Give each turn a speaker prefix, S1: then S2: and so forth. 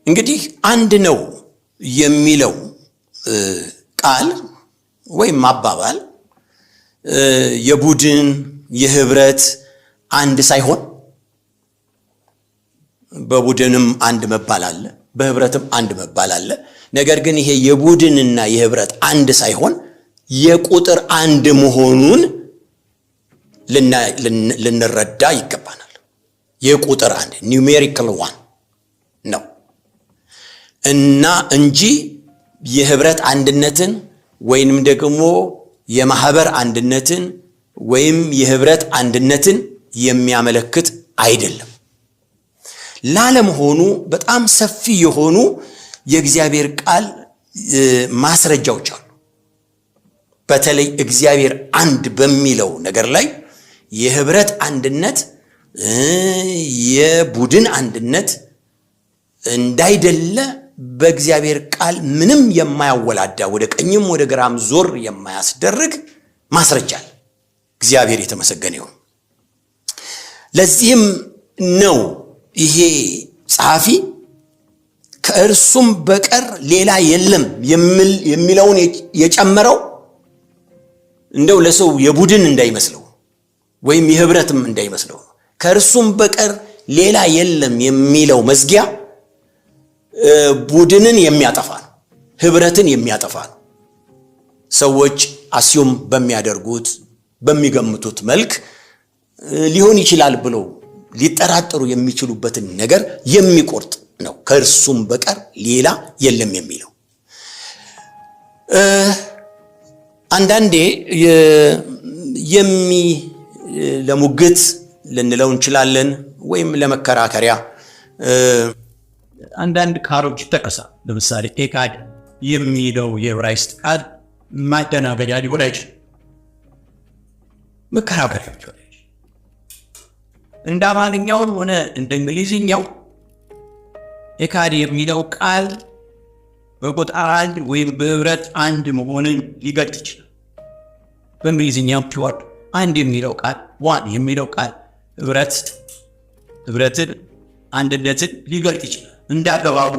S1: እንግዲህ አንድ ነው የሚለው ቃል ወይም አባባል የቡድን የህብረት አንድ ሳይሆን በቡድንም አንድ መባል አለ፣ በህብረትም አንድ መባል አለ። ነገር ግን ይሄ የቡድንና የህብረት አንድ ሳይሆን የቁጥር አንድ መሆኑን ልንረዳ ይገባናል። የቁጥር አንድ ኒውሜሪካል ዋን ነው እና እንጂ የህብረት አንድነትን ወይንም ደግሞ የማህበር አንድነትን ወይም የህብረት አንድነትን የሚያመለክት አይደለም። ላለመሆኑ በጣም ሰፊ የሆኑ የእግዚአብሔር ቃል ማስረጃዎች አሉ። በተለይ እግዚአብሔር አንድ በሚለው ነገር ላይ የህብረት አንድነት የቡድን አንድነት እንዳይደለ በእግዚአብሔር ቃል ምንም የማያወላዳ ወደ ቀኝም ወደ ግራም ዞር የማያስደርግ ማስረጃ አለ። እግዚአብሔር የተመሰገነ ይሁን። ለዚህም ነው ይሄ ጸሐፊ ከእርሱም በቀር ሌላ የለም የሚለውን የጨመረው እንደው ለሰው የቡድን እንዳይመስለው ወይም የህብረትም እንዳይመስለው። ከእርሱም በቀር ሌላ የለም የሚለው መዝጊያ ቡድንን የሚያጠፋ ነው፣ ህብረትን የሚያጠፋ ነው። ሰዎች አስዩም በሚያደርጉት በሚገምቱት መልክ ሊሆን ይችላል ብለው ሊጠራጠሩ የሚችሉበትን ነገር የሚቆርጥ ነው። ከእርሱም በቀር ሌላ የለም የሚለው አንዳንዴ ለሙግት ልንለው እንችላለን ወይም ለመከራከሪያ አንዳንድ ቃሎች ይጠቀሳል። ለምሳሌ ኤካድ የሚለው የዕብራይስጥ ቃል ማደናገሪያ ሊሆን አይችልም፣ መከራከሪያ ሊሆን አይችልም። እንደ አማርኛው ሆነ እንደ እንግሊዝኛው ኤካድ የሚለው ቃል በቁጥር አንድ ወይም በህብረት አንድ መሆንን ሊገልጥ ይችላል። በእንግሊዝኛው ፒወር አንድ የሚለው ቃል ዋን የሚለው ቃል ህብረትን አንድነትን ሊገልጥ ይችላል። እንዳገባቡ